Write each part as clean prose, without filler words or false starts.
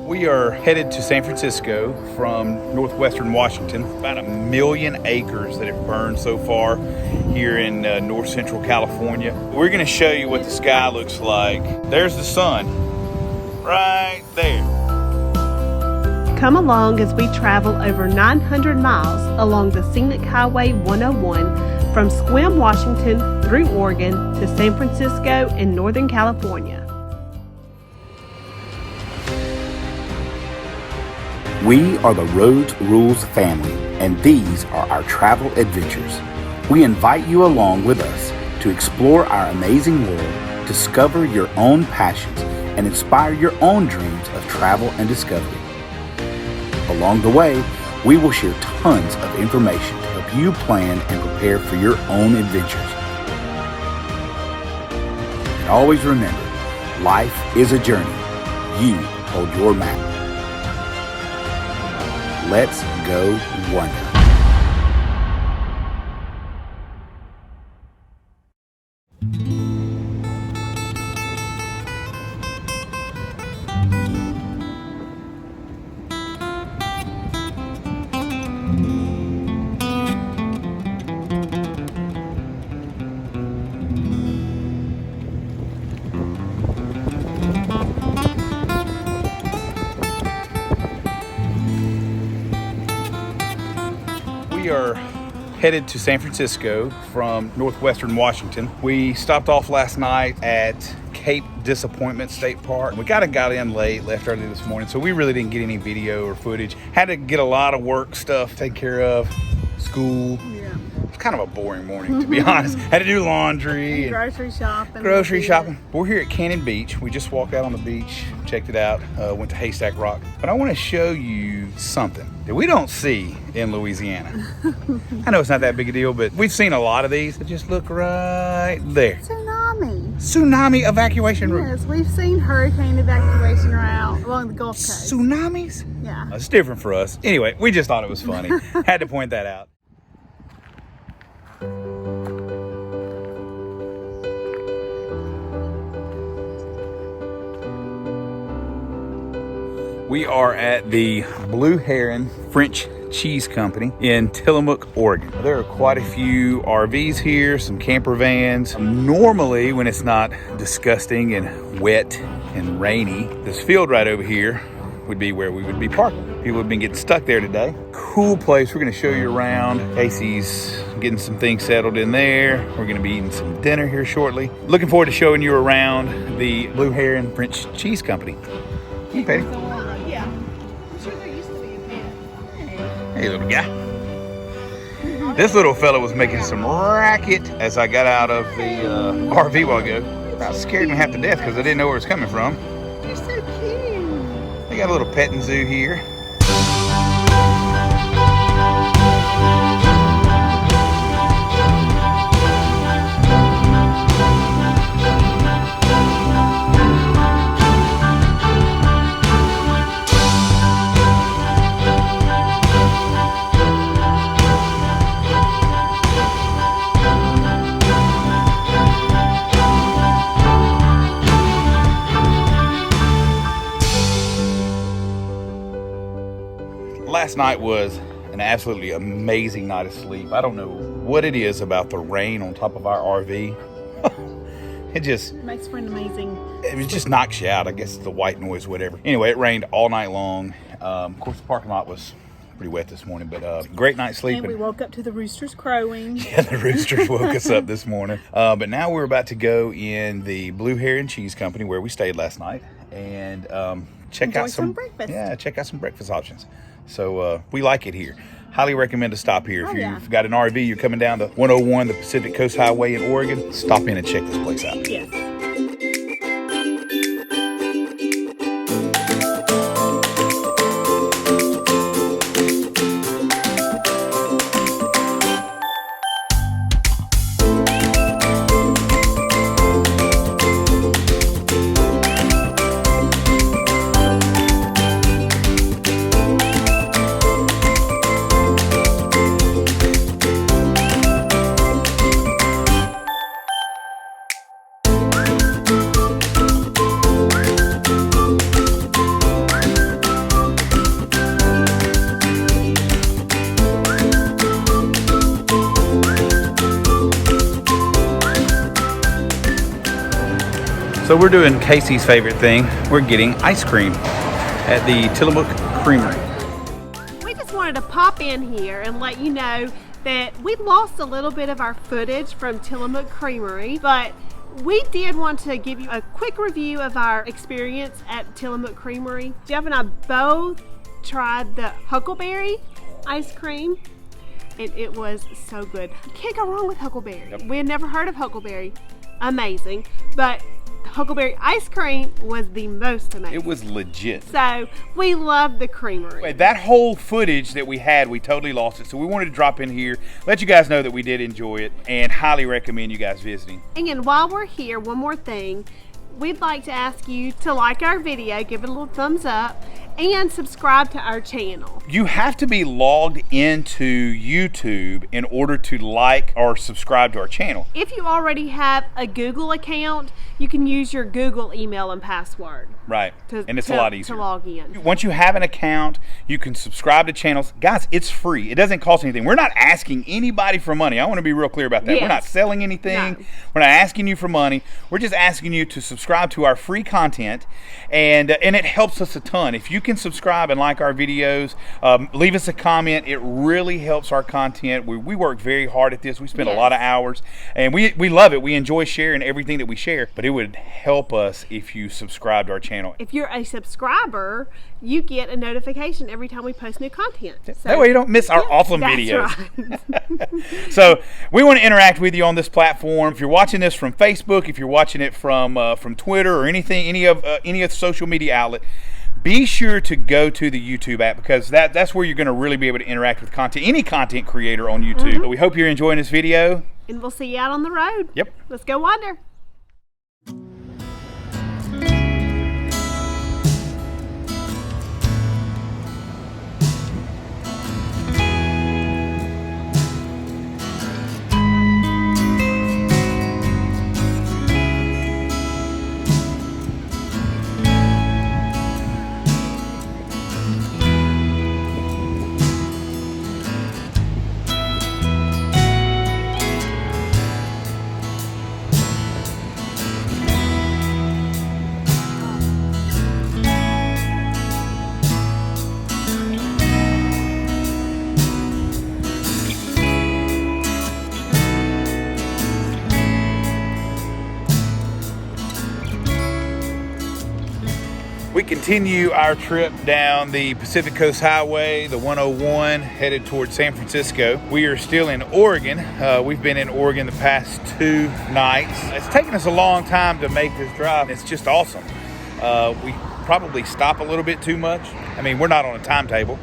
We are headed to San Francisco from northwestern Washington. About 1 million acres that have burned so far here in north central California. We're going to show you what the sky looks like. There's the sun right there. Come along as we travel over 900 miles along the scenic Highway 101 from Sequim, Washington through Oregon to San Francisco in Northern California. We are the Rhodes Rules Family, and these are our travel adventures. We invite you along with us to explore our amazing world, discover your own passions, and inspire your own dreams of travel and discovery. Along the way, we will share tons of information to help you plan and prepare for your own adventures. And always remember, life is a journey. You hold your map. Let's go wonder. We are headed to San Francisco from northwestern Washington. We stopped off last night at Cape Disappointment State Park. We got in late, left early this morning, so we really didn't get any video or footage. Had to get a lot of work stuff taken care of, school. Yeah. It's kind of a boring morning, to be honest. Had to do laundry and grocery shopping. But we're here at Cannon Beach. We just walked out on the beach, checked it out, went to Haystack Rock. But I want to show you something that we don't see in Louisiana. I know it's not that big a deal, but we've seen a lot of these. So just look right there. Tsunami evacuation route. Yes, we've seen hurricane evacuation route along the Gulf Coast. Tsunamis? Yeah. It's different for us. Anyway, we just thought it was funny. Had to point that out. We are at the Blue Heron French Cheese Company in Tillamook, Oregon. There are quite a few RVs here, some camper vans. Normally, when it's not disgusting and wet and rainy, this field right over here would be where we would be parking. People have been getting stuck there today. Cool place. We're going to show you around. Casey's getting some things settled in there. We're going to be eating some dinner here shortly. Looking forward to showing you around the Blue Heron French Cheese Company. Hey, Patty. Hey, little guy. This little fella was making some racket as I got out of the RV a while ago. I scared me half to death because I didn't know where it was coming from. You're so cute. They got a little petting zoo here. Last night was an absolutely amazing night of sleep. I don't know what it is about the rain on top of our RV. It makes for an amazing. It just knocks you out. I guess it's the white noise, whatever. Anyway, it rained all night long. Of course, the parking lot was pretty wet this morning, but great night sleeping. And we woke up to the roosters crowing. Yeah, the roosters woke us up this morning. But now we're about to go in the Blue Heron Cheese Company where we stayed last night and check out some breakfast. Yeah, check out some breakfast options. So we like it here. Highly recommend to stop here. If you've got an RV, you're coming down the 101, the Pacific Coast Highway in Oregon, stop in and check this place out. Yes. So we're doing Casey's favorite thing. We're getting ice cream at the Tillamook Creamery. We just wanted to pop in here and let you know that we lost a little bit of our footage from Tillamook Creamery, but we did want to give you a quick review of our experience at Tillamook Creamery. Jeff and I both tried the huckleberry ice cream, and it was so good. You can't go wrong with huckleberry. Yep. We had never heard of huckleberry. Amazing. But huckleberry ice cream was the most amazing. It was legit. So we loved the creamery. Wait, that whole footage that we had, we totally lost it. So we wanted to drop in here, let you guys know that we did enjoy it, and highly recommend you guys visiting. And while we're here, one more thing. We'd like to ask you to like our video, give it a little thumbs up, and subscribe to our channel. You have to be logged into YouTube in order to like or subscribe to our channel. If you already have a Google account, you can use your Google email and password. Right, and it's a lot easier. To log in. Once you have an account, you can subscribe to channels. Guys, it's free. It doesn't cost anything. We're not asking anybody for money. I want to be real clear about that. Yes. We're not selling anything. No. We're not asking you for money. We're just asking you to subscribe to our free content, and it helps us a ton. If you can subscribe and like our videos, leave us a comment. It really helps our content. We work very hard at this. We spend a lot of hours, and we love it. We enjoy sharing everything that we share, but it would help us if you subscribe to our channel. If you're a subscriber, you get a notification every time we post new content. So, that way you don't miss our awesome that's videos. Right. So we want to interact with you on this platform. If you're watching this from Facebook, if you're watching it from Twitter or anything, any of the social media outlet, be sure to go to the YouTube app, because that's where you're going to really be able to interact with content, any content creator on YouTube. But we hope you're enjoying this video. And we'll see you out on the road. Yep. Let's go wander. We continue our trip down the Pacific Coast Highway, the 101, headed towards San Francisco. We are still in Oregon. We've been in Oregon the past 2 nights. It's taken us a long time to make this drive. It's just awesome. We probably stop a little bit too much. I mean, we're not on a timetable.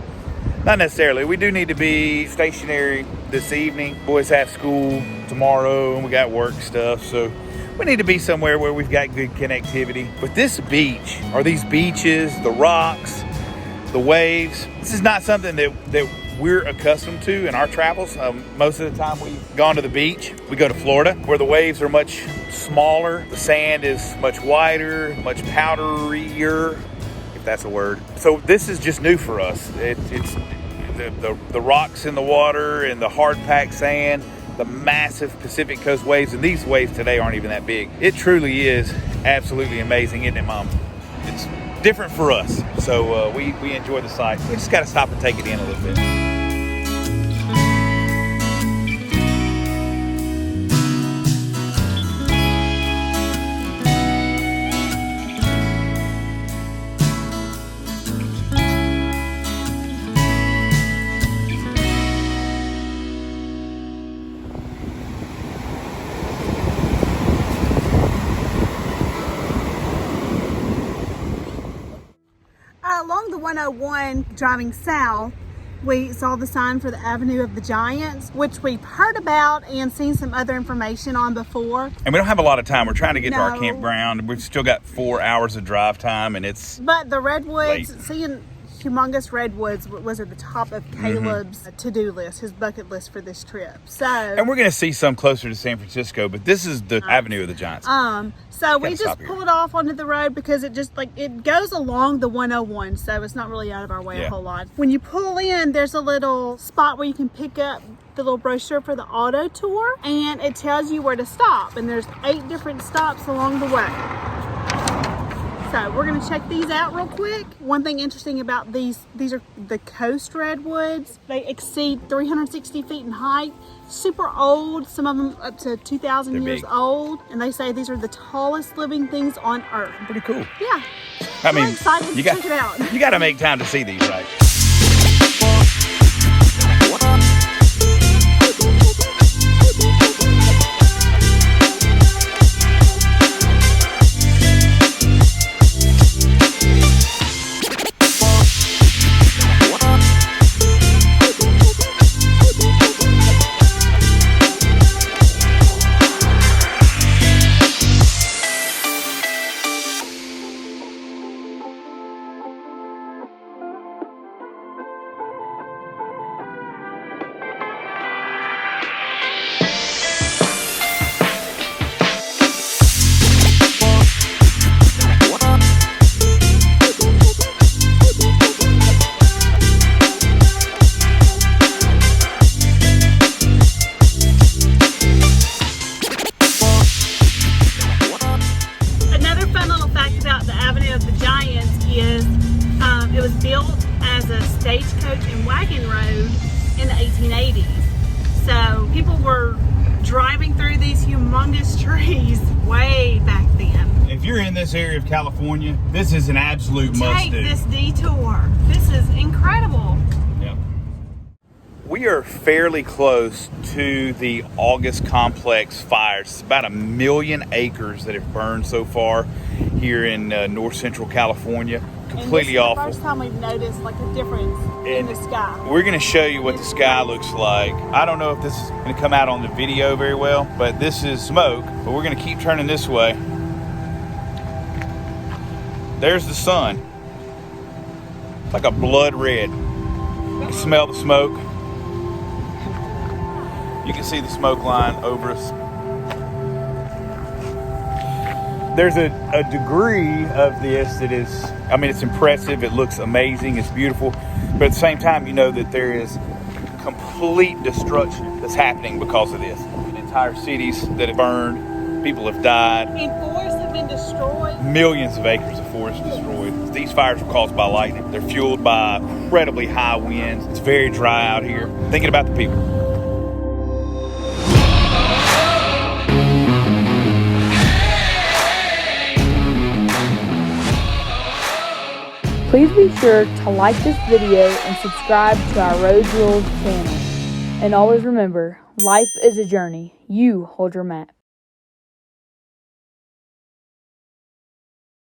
Not necessarily. We do need to be stationary this evening. Boys have school tomorrow and we got work stuff, so we need to be somewhere where we've got good connectivity. But this beach, or these beaches, the rocks, the waves, this is not something that we're accustomed to in our travels. Most of the time we've gone to the beach. We go to Florida, where the waves are much smaller. The sand is much whiter, much powderier, if that's a word. So this is just new for us. It's the rocks in the water and the hard-packed sand, the massive Pacific Coast waves, and these waves today aren't even that big. It truly is absolutely amazing, isn't it, Mom? It's different for us, so we enjoy the sight. We just got to stop and take it in a little bit. Along the 101 driving south, we saw the sign for the Avenue of the Giants, which we've heard about and seen some other information on before. And we don't have a lot of time. We're trying to get to our No. campground. We've still got 4 hours of drive time, and it's But the redwoods, Late. seeing humongous redwoods was at the top of Caleb's to-do list, his bucket list for this trip. So, and we're going to see some closer to San Francisco, but this is the Avenue of the Giants. so we Gotta stop just here. pulled off onto the road because it just it goes along the 101, so it's not really out of our way Yeah. a whole lot. When you pull in, there's a little spot where you can pick up the little brochure for the auto tour, and it tells you where to stop, and there's 8 different stops along the way. So we're gonna check these out real quick. One thing interesting about these are the Coastal Redwoods. They exceed 360 feet in height. Super old, some of them up to 2,000 years big. old. And they say these are the tallest living things on Earth. Pretty cool. Yeah. I mean, I'm excited to check it out. You got to make time to see these, right? It was built as a stagecoach and wagon road in the 1880s. So people were driving through these humongous trees way back then. If you're in this area of California, this is an absolute must-do. Take this detour. This is incredible. Yep. We are fairly close to the August complex fires. It's about 1 million acres that have burned so far here in north central California. Completely awful. This is the first time we've noticed like a difference in the sky. We're going to show you what the sky looks like. I don't know if this is going to come out on the video very well, but this is smoke. But we're going to keep turning this way. There's the sun. It's like a blood red. You can smell the smoke. You can see the smoke line over us. There's a degree of this that is, I mean, it's impressive. It looks amazing. It's beautiful. But at the same time, you know that there is complete destruction that's happening because of this. Entire cities that have burned. People have died. And forests have been destroyed. Millions of acres of forest destroyed. These fires were caused by lightning. They're fueled by incredibly high winds. It's very dry out here. Thinking about the people. Please be sure to like this video and subscribe to our Rhodes Rules channel. And always remember, life is a journey. You hold your map.